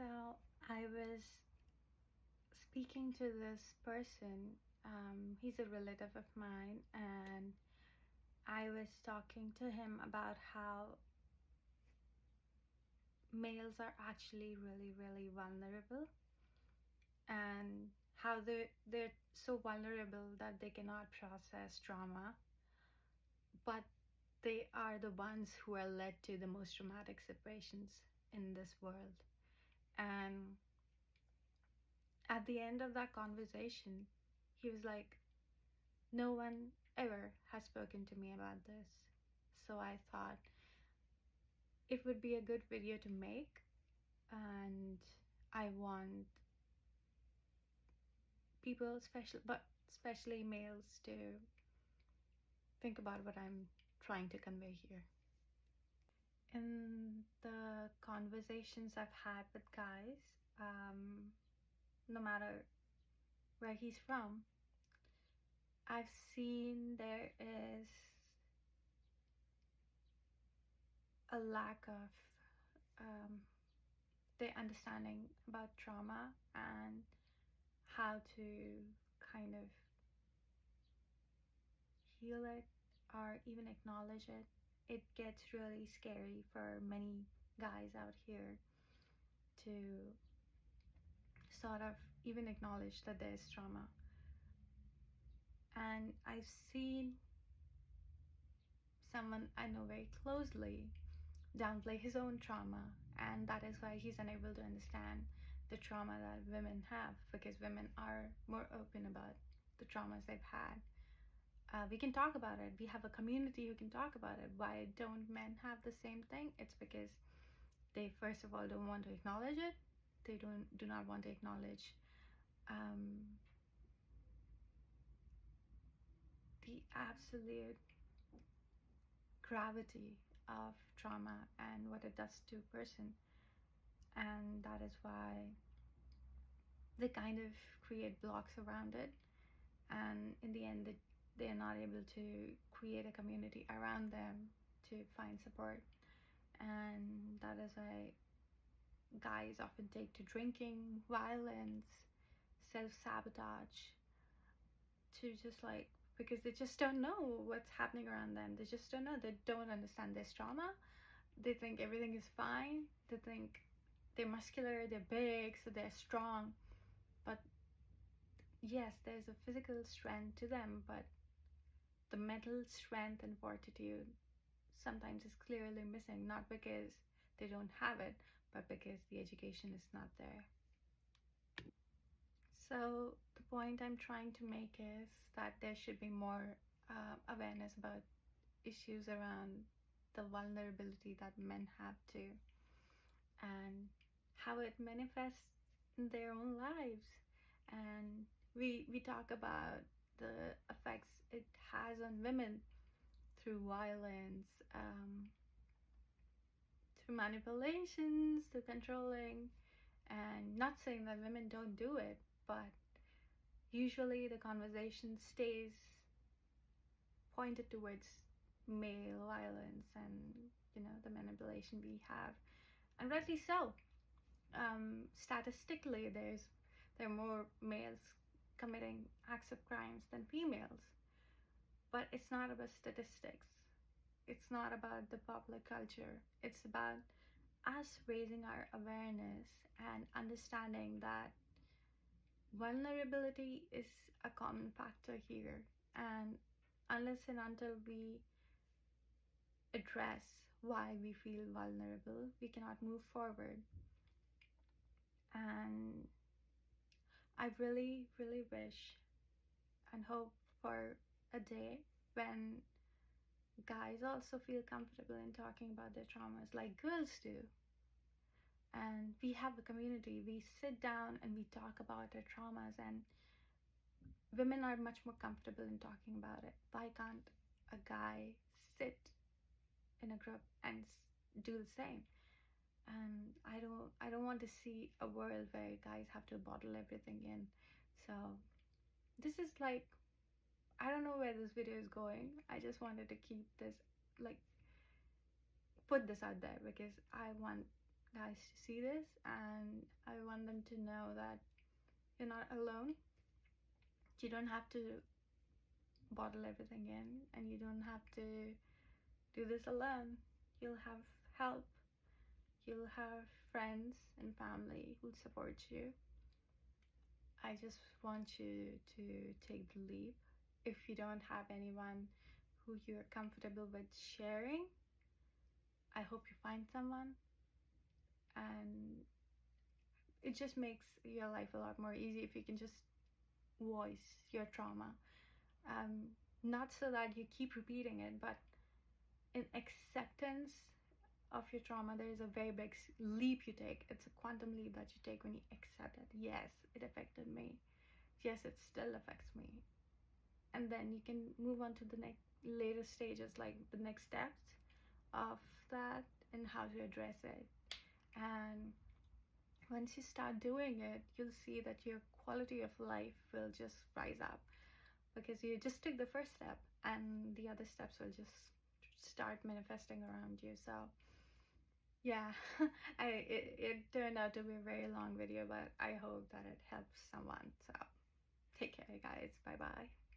So I was speaking to this person. He's a relative of mine, and I was talking to him about how males are actually really, really vulnerable, and how they're so vulnerable that they cannot process trauma, but they are the ones who are led to the most traumatic situations in this world. And at the end of that conversation, he was like, no one ever has spoken to me about this. So I thought it would be a good video to make, and I want people, especially males, to think about what I'm trying to convey here. In the conversations I've had with guys, no matter where he's from, I've seen there is a lack of their understanding about trauma and how to kind of heal it or even acknowledge it. It gets really scary for many guys out here to sort of even acknowledge that there's trauma. And I've seen someone I know very closely downplay his own trauma, and that is why he's unable to understand the trauma that women have, because women are more open about the traumas they've had. We can talk about it. We have a community who can talk about it. Why don't men have the same thing? It's because they, first of all, don't want to acknowledge it. They do not want to acknowledge the absolute gravity of trauma and what it does to a person. And that is why they kind of create blocks around it, and in the end they are not able to create a community around them to find support. And that is why guys often take to drinking, violence, self-sabotage, to just like, because they just don't know what's happening around them. They just don't know. They don't understand this trauma. They think everything is fine. They think they're muscular, they're big, so they're strong. But yes, there's a physical strength to them, but the mental strength and fortitude sometimes is clearly missing, not because they don't have it, but because the education is not there. So the point I'm trying to make is that there should be more awareness about issues around the vulnerability that men have too, and how it manifests in their own lives. And we talk about the effects it has on women through violence, through manipulations, through controlling. And not saying that women don't do it, but usually the conversation stays pointed towards male violence and, you know, the manipulation we have, and rightly so. Statistically, there are more males committing acts of crimes than females, but it's not about statistics. It's not about the popular culture. It's about us raising our awareness and understanding that vulnerability is a common factor here, and unless and until we address why we feel vulnerable, we cannot move forward. And I really, really wish and hope for a day when guys also feel comfortable in talking about their traumas like girls do. And we have a community, we sit down and we talk about our traumas, and women are much more comfortable in talking about it. Why can't a guy sit in a group and do the same? And I don't want to see a world where guys have to bottle everything in. So this is like, I don't know where this video is going. I just wanted to keep this, like, put this out there, because I want guys to see this, and I want them to know that you're not alone. You don't have to bottle everything in, and you don't have to do this alone. You'll have help. You'll have friends and family who'll support you. I just want you to take the leap. If you don't have anyone who you're comfortable with sharing, I hope you find someone, and it just makes your life a lot more easy if you can just voice your trauma. Not so that you keep repeating it, but in acceptance of your trauma, there is a very big leap you take. It's a quantum leap that you take when you accept it. Yes, it affected me. Yes, it still affects me. And then you can move on to the next later stages, like the next steps of that and how to address it. And once you start doing it, you'll see that your quality of life will just rise up, because you just took the first step, and the other steps will just start manifesting around you. So yeah, it turned out to be a very long video, but I hope that it helps someone. So take care, guys. Bye bye.